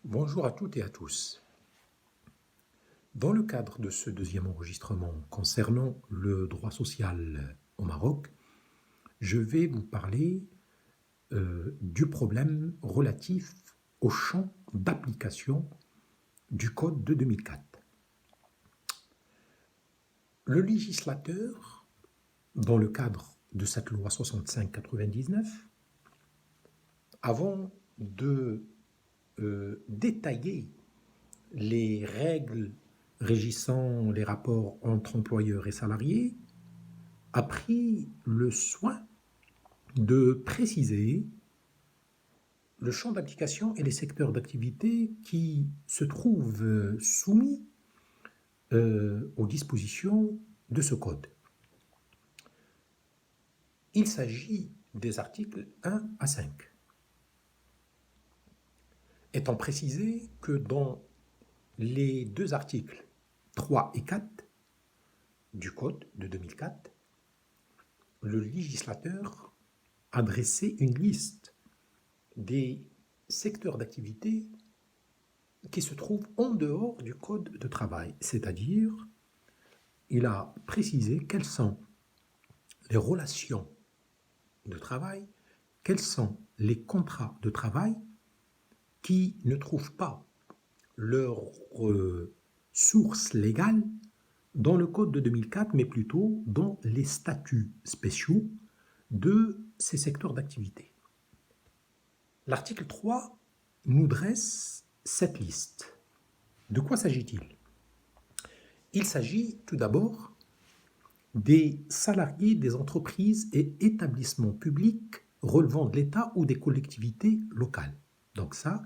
Bonjour à toutes et à tous. Dans le cadre de ce deuxième enregistrement concernant le droit social au Maroc, je vais vous parler du problème relatif au champ d'application du Code de 2004. Le législateur, dans le cadre de cette loi 65-99, avant de détailler les règles régissant les rapports entre employeurs et salariés, a pris le soin de préciser le champ d'application et les secteurs d'activité qui se trouvent soumis aux dispositions de ce code. Il s'agit des articles 1 à 5. Étant précisé que dans les deux articles 3 et 4 du Code de 2004, le législateur a dressé une liste des secteurs d'activité qui se trouvent en dehors du Code de travail, c'est-à-dire il a précisé quelles sont les relations de travail, quels sont les contrats de travail qui ne trouvent pas leur source légale dans le Code de 2004, mais plutôt dans les statuts spéciaux de ces secteurs d'activité. L'article 3 nous dresse cette liste. De quoi s'agit-il? Il s'agit tout d'abord des salariés des entreprises et établissements publics relevant de l'État ou des collectivités locales. Donc ça,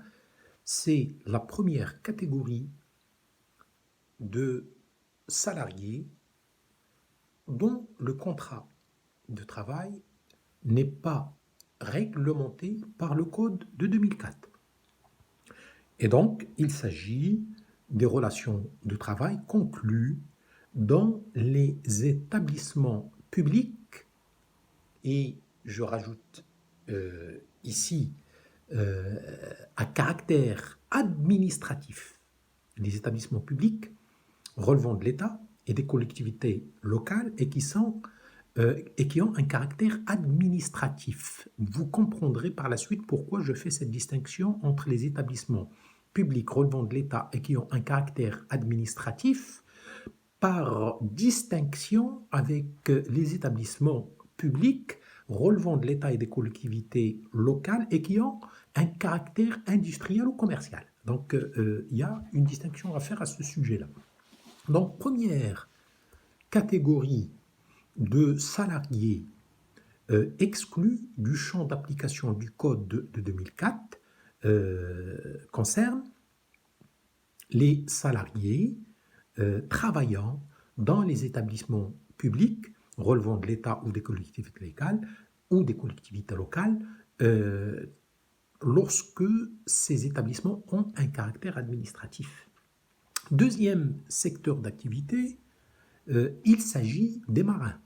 c'est la première catégorie de salariés dont le contrat de travail n'est pas réglementé par le Code de 2004. Et donc, il s'agit des relations de travail conclues dans les établissements publics, et je rajoute ici à caractère administratif, les établissements publics relevant de l'État et des collectivités locales et qui ont un caractère administratif. Vous comprendrez par la suite pourquoi je fais cette distinction entre les établissements publics relevant de l'État et qui ont un caractère administratif, par distinction avec les établissements publics relevant de l'État et des collectivités locales et qui ont un caractère industriel ou commercial. Donc, il y a une distinction à faire à ce sujet-là. Donc, première catégorie de salariés exclus du champ d'application du Code de 2004 concerne les salariés travaillant dans les établissements publics relevant de l'État ou des collectivités locales lorsque ces établissements ont un caractère administratif. Deuxième secteur d'activité, il s'agit des marins,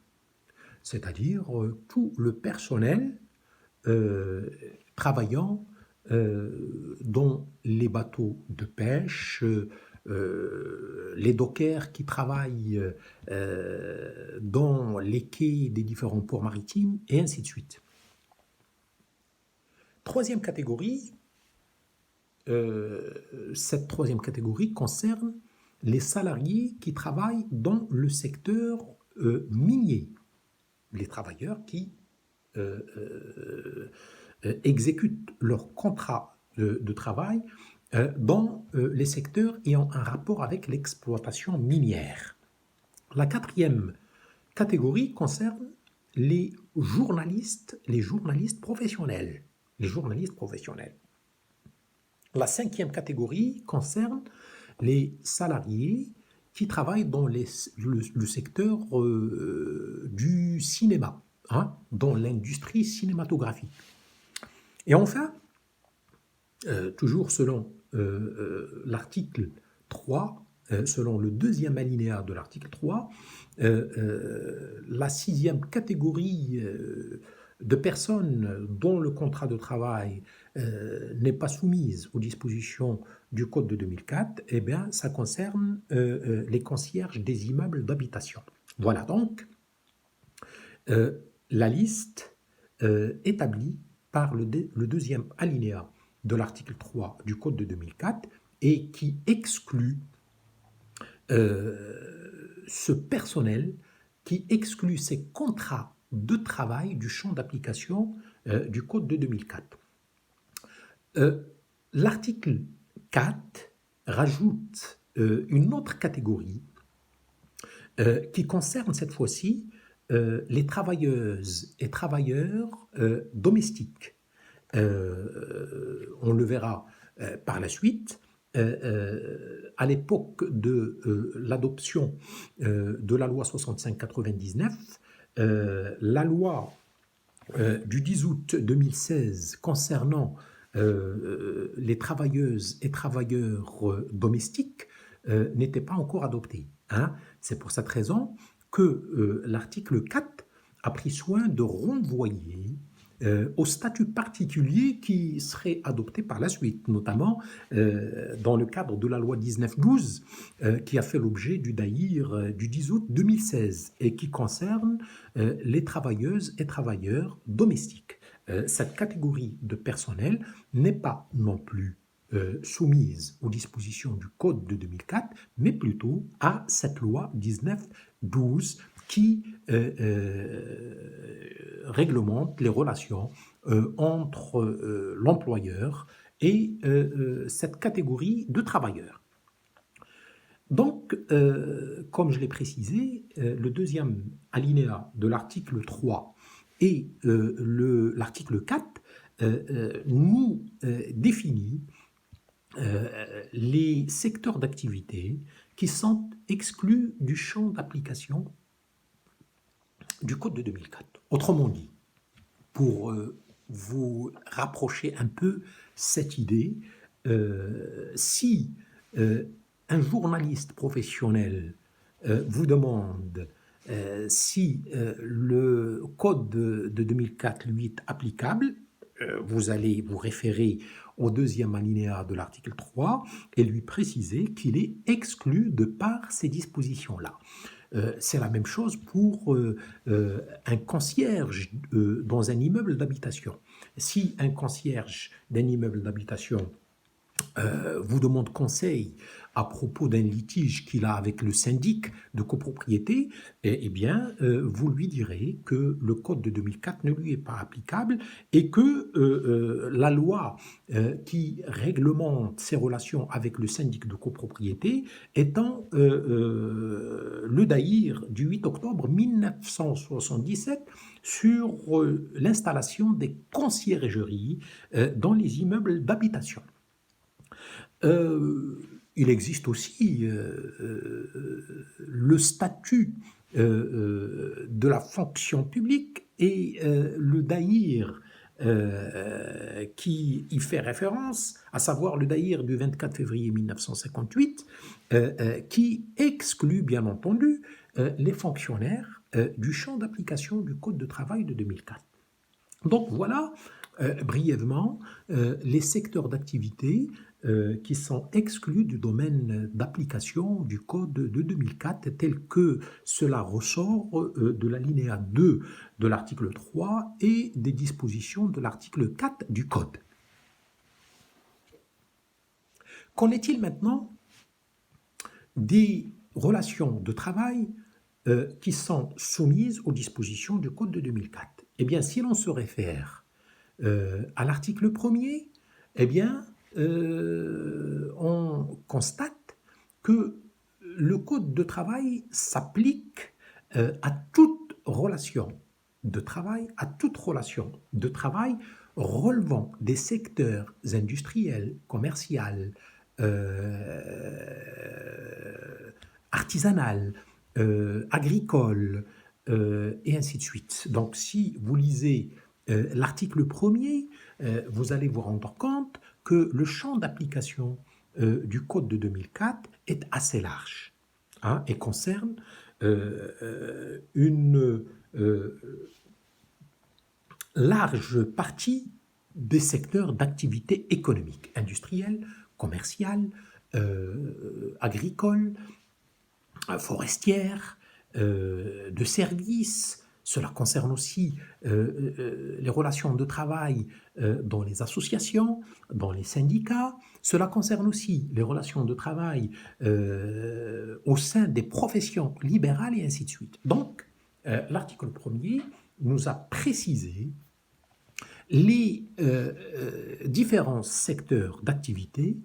c'est-à-dire tout le personnel travaillant dans les bateaux de pêche, les dockers qui travaillent dans les quais des différents ports maritimes, et ainsi de suite. Troisième catégorie, cette troisième catégorie concerne les salariés qui travaillent dans le secteur minier, les travailleurs qui exécutent leur contrat de travail dans les secteurs ayant un rapport avec l'exploitation minière. La quatrième catégorie concerne les journalistes professionnels. La cinquième catégorie concerne les salariés qui travaillent dans le secteur du cinéma, dans l'industrie cinématographique. Et enfin, toujours selon l'article 3, selon le deuxième alinéa de l'article 3, la sixième catégorie de personnes dont le contrat de travail n'est pas soumise aux dispositions du Code de 2004, eh bien, ça concerne les concierges des immeubles d'habitation. Voilà donc la liste établie par le deuxième alinéa de l'article 3 du Code de 2004 et qui exclut ce personnel, qui exclut ces contrats de travail du champ d'application du Code de 2004. L'article 4 rajoute une autre catégorie qui concerne cette fois-ci les travailleuses et travailleurs domestiques. On le verra par la suite. À l'époque de l'adoption de la loi 65-99, la loi du 10 août 2016 concernant les travailleuses et travailleurs domestiques n'était pas encore adoptée. Hein. C'est pour cette raison que l'article 4 a pris soin de renvoyer au statut particulier qui serait adopté par la suite, notamment dans le cadre de la loi 1912 qui a fait l'objet du Daïr du 10 août 2016 et qui concerne les travailleuses et travailleurs domestiques. Cette catégorie de personnel n'est pas non plus soumise aux dispositions du Code de 2004, mais plutôt à cette loi 1912 qui réglemente les relations entre l'employeur et cette catégorie de travailleurs. Donc, comme je l'ai précisé, le deuxième alinéa de l'article 3 et l'article 4 nous définit les secteurs d'activité qui sont exclus du champ d'application du Code de 2004. Autrement dit, pour vous rapprocher un peu cette idée, si un journaliste professionnel vous demande si le Code de 2004 lui est applicable, vous allez vous référer au deuxième alinéa de l'article 3 et lui préciser qu'il est exclu de par ces dispositions-là. C'est la même chose pour un concierge dans un immeuble d'habitation. Si un concierge d'un immeuble d'habitation vous demande conseil à propos d'un litige qu'il a avec le syndic de copropriété, eh bien, vous lui direz que le Code de 2004 ne lui est pas applicable et que la loi qui réglemente ses relations avec le syndic de copropriété étant le Daïr du 8 octobre 1977 sur l'installation des conciergeries dans les immeubles d'habitation. Il existe aussi le statut de la fonction publique et le Daïr qui y fait référence, à savoir le Daïr du 24 février 1958, qui exclut bien entendu les fonctionnaires du champ d'application du Code de travail de 2004. Donc voilà brièvement les secteurs d'activité qui sont exclus du domaine d'application du Code de 2004 tel que cela ressort de l'alinéa 2 de l'article 3 et des dispositions de l'article 4 du Code. Qu'en est-il maintenant des relations de travail qui sont soumises aux dispositions du Code de 2004? Eh bien, si l'on se réfère à l'article 1er, eh bien, on constate que le Code de travail s'applique à toute relation de travail, relevant des secteurs industriels, commerciaux, artisanal, agricole, et ainsi de suite. Donc, si vous lisez l'article 1er, vous allez vous rendre compte que le champ d'application du Code de 2004 est assez large et concerne une large partie des secteurs d'activité économique, industrielle, commerciale, agricole, forestière, de services. Cela concerne aussi les relations de travail dans les associations, dans les syndicats. Cela concerne aussi les relations de travail au sein des professions libérales et ainsi de suite. Donc, l'article 1er nous a précisé les différents secteurs d'activité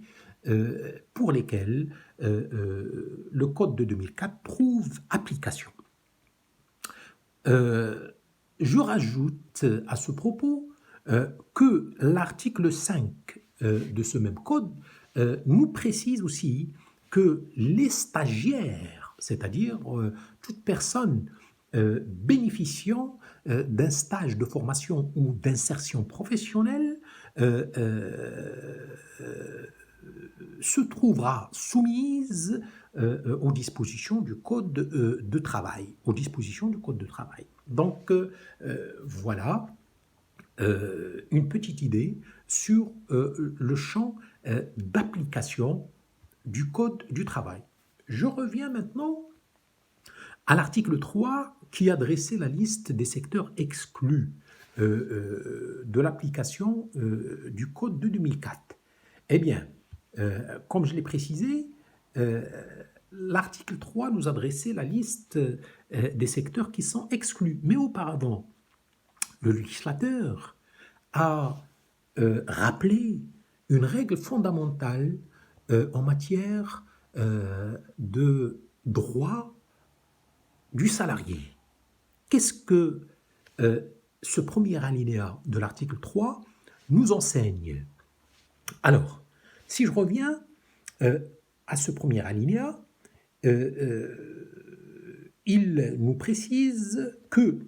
pour lesquels le Code de 2004 trouve application. Je rajoute à ce propos que l'article 5 de ce même Code nous précise aussi que les stagiaires, c'est-à-dire toute personne bénéficiant d'un stage de formation ou d'insertion professionnelle se trouvera soumise aux dispositions du Code de travail. Aux dispositions du Code de travail. Donc voilà une petite idée sur le champ d'application du Code du travail. Je reviens maintenant à l'article 3 qui a dressé la liste des secteurs exclus de l'application du Code de 2004. Eh bien, comme je l'ai précisé, l'article 3 nous a dressé la liste des secteurs qui sont exclus. Mais auparavant, le législateur a rappelé une règle fondamentale en matière de droit du salarié. Qu'est-ce que ce premier alinéa de l'article 3 nous enseigne? Alors, si je reviens à ce premier alinéa, il nous précise que,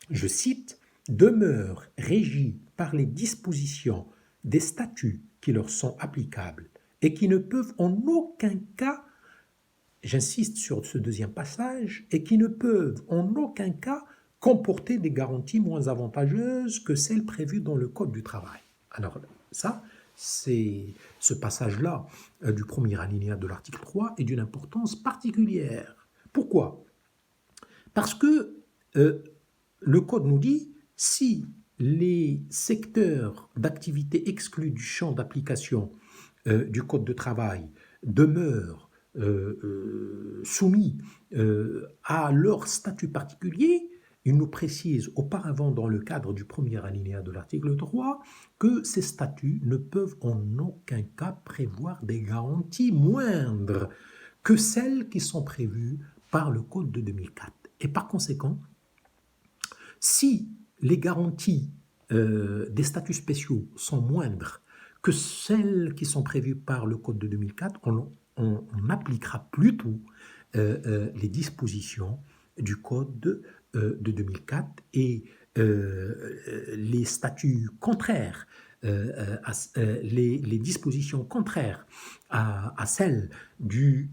je cite, demeurent régis par les dispositions des statuts qui leur sont applicables et qui ne peuvent en aucun cas, j'insiste sur ce deuxième passage, et qui ne peuvent en aucun cas comporter des garanties moins avantageuses que celles prévues dans le Code du travail. Alors ça, ce passage-là du premier alinéa de l'article 3 est d'une importance particulière. Pourquoi? Parce que le Code nous dit si les secteurs d'activité exclus du champ d'application du Code de travail demeurent soumis à leur statut particulier, il nous précise auparavant dans le cadre du premier alinéa de l'article 3 que ces statuts ne peuvent en aucun cas prévoir des garanties moindres que celles qui sont prévues par le Code de 2004. Et par conséquent, si les garanties des statuts spéciaux sont moindres que celles qui sont prévues par le Code de 2004, on appliquera plutôt les dispositions du Code de 2004 et les statuts contraires, les dispositions contraires à celles du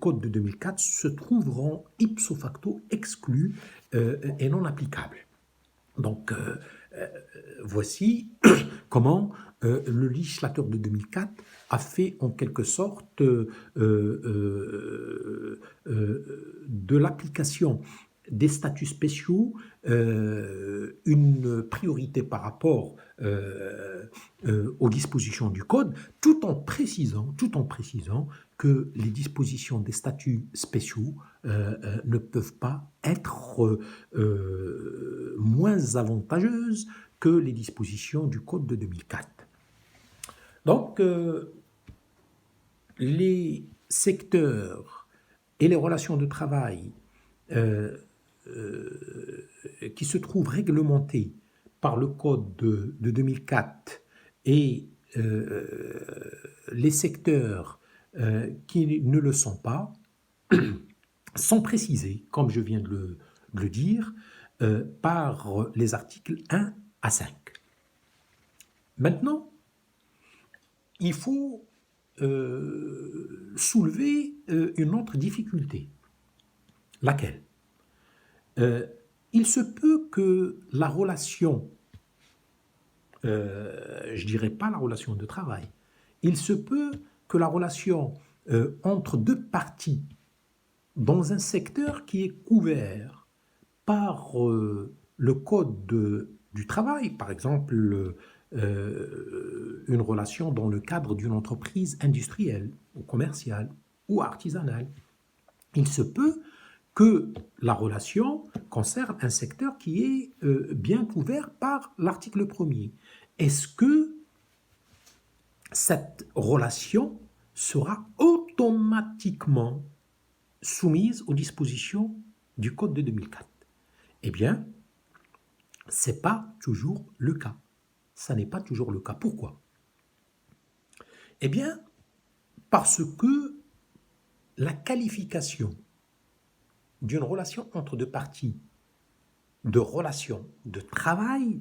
Code de 2004 se trouveront ipso facto exclues et non applicables. Donc, voici comment le législateur de 2004 a fait en quelque sorte de l'application des statuts spéciaux une priorité par rapport aux dispositions du Code, tout en précisant que les dispositions des statuts spéciaux ne peuvent pas être moins avantageuses que les dispositions du Code de 2004. Donc, les secteurs et les relations de travail qui se trouvent réglementés par le Code de 2004 et les secteurs qui ne le sont pas sont précisés, comme je viens de le dire, par les articles 1 à 5. Maintenant, il faut soulever une autre difficulté. Laquelle? Il se peut que la relation je dirais pas la relation de travail. Il se peut que la relation entre deux parties dans un secteur qui est couvert par le code du travail, par exemple une relation dans le cadre d'une entreprise industrielle ou commerciale ou artisanale. Il se peut que la relation concerne un secteur qui est bien couvert par l'article 1er. Est-ce que cette relation sera automatiquement soumise aux dispositions du Code de 2004? Eh bien, ce n'est pas toujours le cas. Ça n'est pas toujours le cas. Pourquoi? Eh bien, parce que la qualification d'une relation entre deux parties, de relation de travail,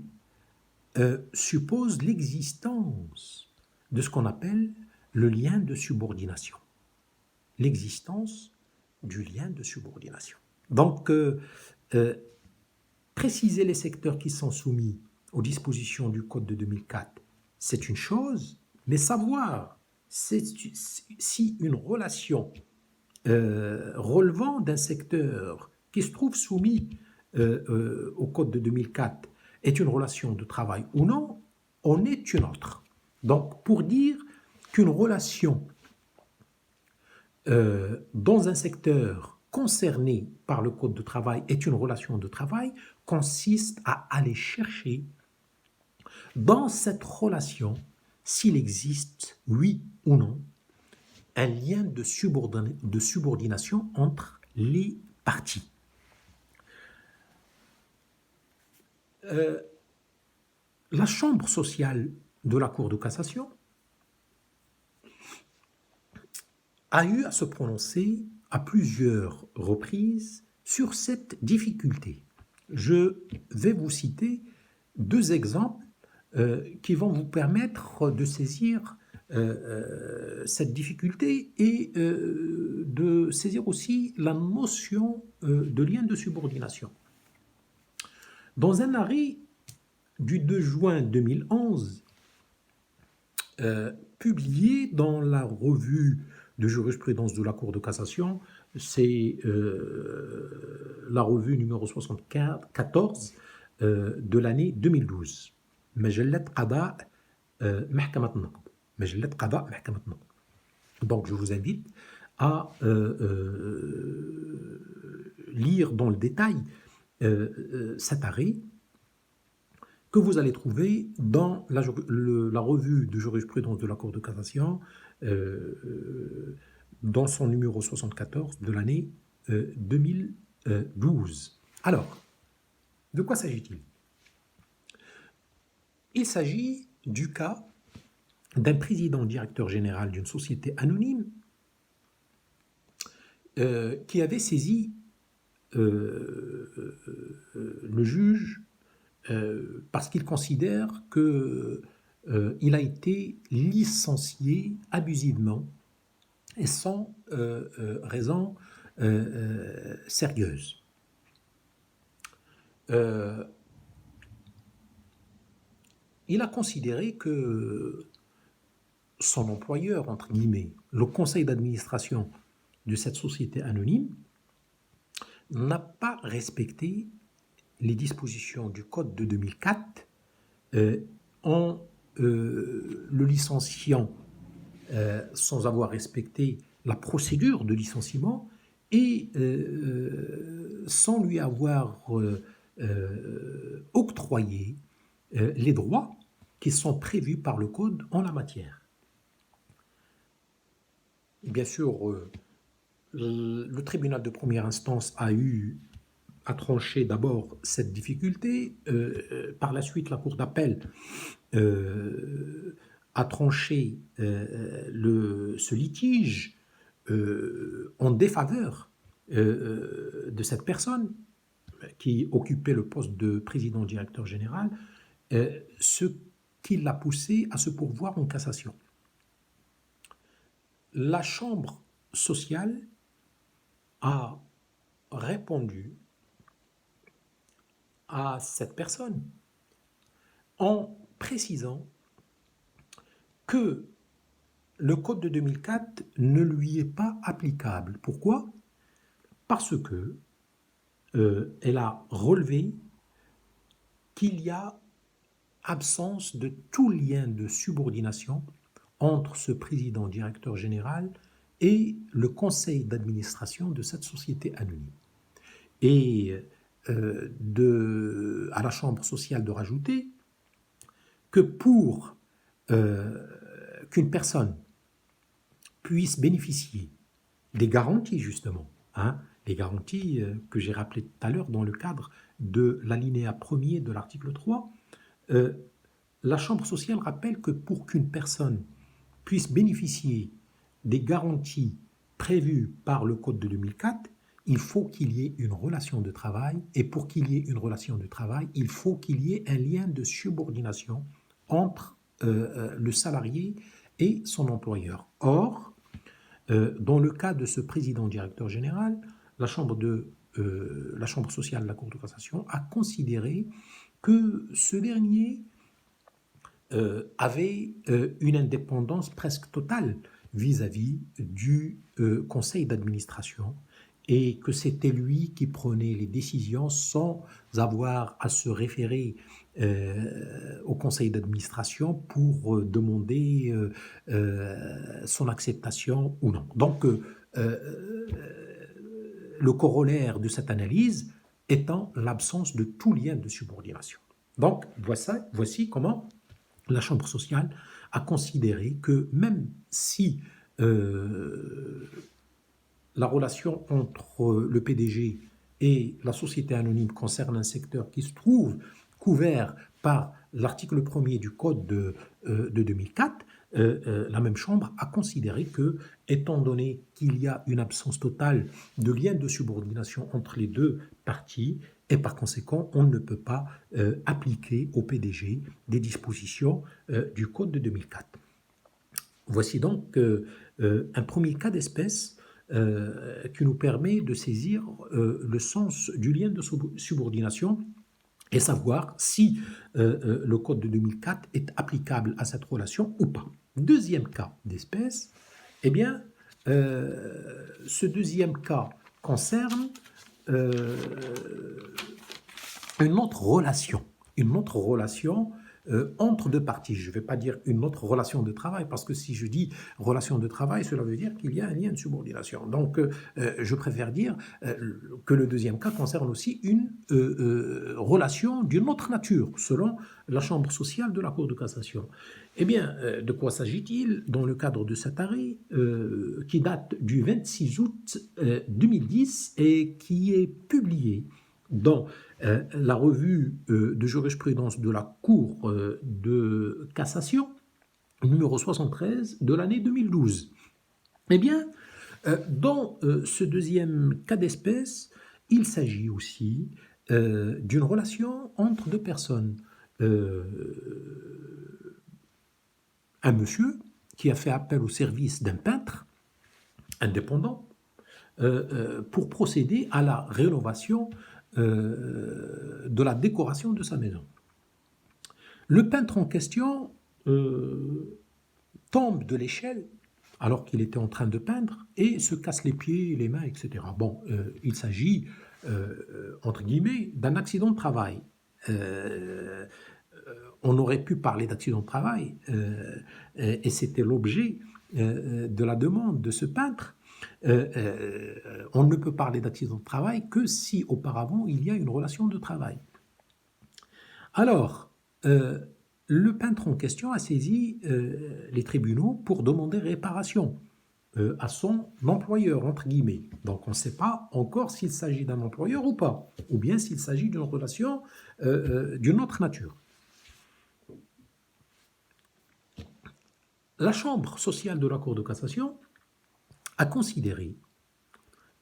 suppose l'existence de ce qu'on appelle le lien de subordination. L'existence du lien de subordination. Donc, préciser les secteurs qui sont soumis aux dispositions du Code de 2004, c'est une chose, mais savoir si une relation relevant d'un secteur qui se trouve soumis au Code de 2004 est une relation de travail ou non, en est une autre. Donc, pour dire qu'une relation dans un secteur concerné par le Code de travail est une relation de travail consiste à aller chercher dans cette relation s'il existe, oui ou non, un lien de subordination entre les parties. La chambre sociale de la Cour de cassation a eu à se prononcer à plusieurs reprises sur cette difficulté. Je vais vous citer deux exemples qui vont vous permettre de saisir cette difficulté et de saisir aussi la notion de lien de subordination. Dans un arrêt du 2 juin 2011, publié dans la revue de jurisprudence de la Cour de cassation, c'est la revue numéro 74 de l'année 2012. Majallat Qada Mahkamat Naqd. Majallat Qada Mahkamat Naqd. Donc je vous invite à lire dans le détail cet arrêt que vous allez trouver dans la revue de jurisprudence de la Cour de cassation dans son numéro 74 de l'année 2012. Alors, de quoi s'agit-il? Il s'agit du cas d'un président-directeur général d'une société anonyme qui avait saisi le juge parce qu'il considère qu'il a été licencié abusivement et sans raison sérieuse. Il a considéré que son employeur, entre guillemets, le conseil d'administration de cette société anonyme, n'a pas respecté les dispositions du Code de 2004 en le licenciant sans avoir respecté la procédure de licenciement et sans lui avoir octroyé les droits qui sont prévus par le Code en la matière. Bien sûr, le tribunal de première instance a tranché d'abord cette difficulté. Par la suite, la Cour d'appel a tranché ce litige en défaveur de cette personne qui occupait le poste de président-directeur général, ce qui l'a poussé à se pourvoir en cassation. La chambre sociale a répondu à cette personne en précisant que le Code de 2004 ne lui est pas applicable. Pourquoi? Parce que elle a relevé qu'il y a absence de tout lien de subordination entre ce président directeur général et le conseil d'administration de cette société anonyme. Et à la Chambre sociale de rajouter que pour qu'une personne puisse bénéficier des garanties, justement, les garanties que j'ai rappelées tout à l'heure dans le cadre de l'alinéa 1er de l'article 3, la Chambre sociale rappelle que pour qu'une personne puisse bénéficier des garanties prévues par le Code de 2004, il faut qu'il y ait une relation de travail, et pour qu'il y ait une relation de travail, il faut qu'il y ait un lien de subordination entre le salarié et son employeur. Or, dans le cas de ce président directeur général, la Chambre sociale de la Cour de cassation a considéré que ce dernier avait une indépendance presque totale vis-à-vis du conseil d'administration, et que c'était lui qui prenait les décisions sans avoir à se référer au conseil d'administration pour demander son acceptation ou non. Donc, le corollaire de cette analyse étant l'absence de tout lien de subordination. Donc, voici comment la Chambre sociale a considéré que même si la relation entre le PDG et la société anonyme concerne un secteur qui se trouve couvert par l'article 1er du Code de 2004, la même Chambre a considéré que, étant donné qu'il y a une absence totale de lien de subordination entre les deux parties, et par conséquent, on ne peut pas appliquer au PDG des dispositions du Code de 2004. Voici donc un premier cas d'espèce qui nous permet de saisir le sens du lien de subordination et savoir si le Code de 2004 est applicable à cette relation ou pas. Deuxième cas d'espèce, eh bien, ce deuxième cas concerne une autre relation entre deux parties. Je ne vais pas dire une autre relation de travail, parce que si je dis relation de travail, cela veut dire qu'il y a un lien de subordination. Donc, je préfère dire que le deuxième cas concerne aussi une relation d'une autre nature, selon la Chambre sociale de la Cour de cassation. Eh bien, de quoi s'agit-il dans le cadre de cet arrêt qui date du 26 août 2010 et qui est publié dans la revue de jurisprudence de la Cour de cassation, numéro 73 de l'année 2012. Eh bien, dans ce deuxième cas d'espèce, il s'agit aussi d'une relation entre deux personnes. Un monsieur qui a fait appel au service d'un peintre indépendant pour procéder à la rénovation de la décoration de sa maison. Le peintre en question tombe de l'échelle alors qu'il était en train de peindre et se casse les pieds, les mains, etc. Bon, il s'agit, entre guillemets, d'un accident de travail. On aurait pu parler d'accident de travail et c'était l'objet de la demande de ce peintre. On ne peut parler d'accident de travail que si auparavant il y a une relation de travail. Alors, le peintre en question a saisi les tribunaux pour demander réparation à son employeur, entre guillemets. Donc on ne sait pas encore s'il s'agit d'un employeur ou pas, ou bien s'il s'agit d'une relation d'une autre nature. La Chambre sociale de la Cour de cassation a considéré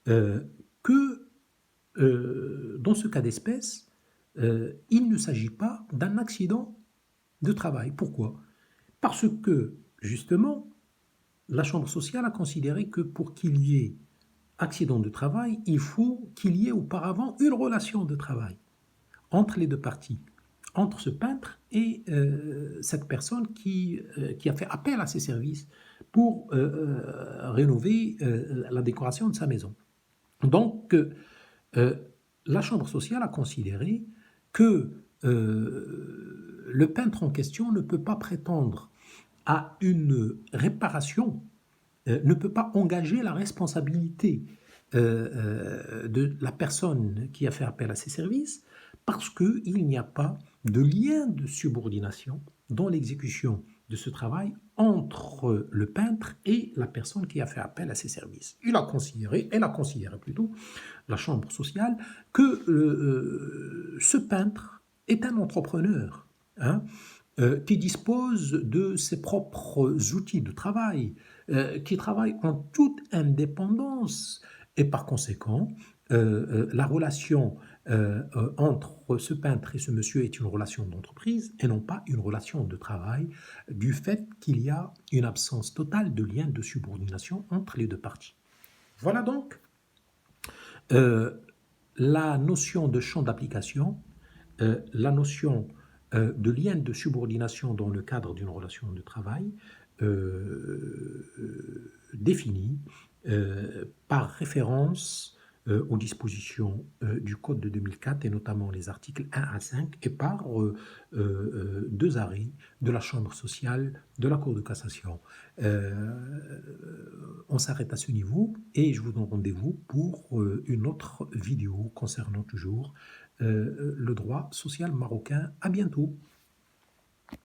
que dans ce cas d'espèce, il ne s'agit pas d'un accident de travail. Pourquoi? Parce que, justement, la Chambre sociale a considéré que pour qu'il y ait accident de travail, il faut qu'il y ait auparavant une relation de travail entre les deux parties. entre ce peintre et cette personne qui a fait appel à ses services pour rénover la décoration de sa maison. Donc, euh, la Chambre sociale a considéré que le peintre en question ne peut pas prétendre à une réparation, ne peut pas engager la responsabilité de la personne qui a fait appel à ses services parce qu'il n'y a pas de lien de subordination dans l'exécution de ce travail entre le peintre et la personne qui a fait appel à ses services. Elle a considéré plutôt, la Chambre sociale, que ce peintre est un entrepreneur, hein, qui dispose de ses propres outils de travail, qui travaille en toute indépendance. Et par conséquent, la relation entre ce peintre et ce monsieur est une relation d'entreprise et non pas une relation de travail, du fait qu'il y a une absence totale de lien de subordination entre les deux parties. Voilà donc euh, la notion de champ d'application, la notion de lien de subordination dans le cadre d'une relation de travail définie par référence aux dispositions du Code de 2004 et notamment les articles 1 à 5 et par deux arrêts de la Chambre sociale de la Cour de cassation. On s'arrête à ce niveau et je vous donne rendez-vous pour une autre vidéo concernant toujours le droit social marocain. À bientôt.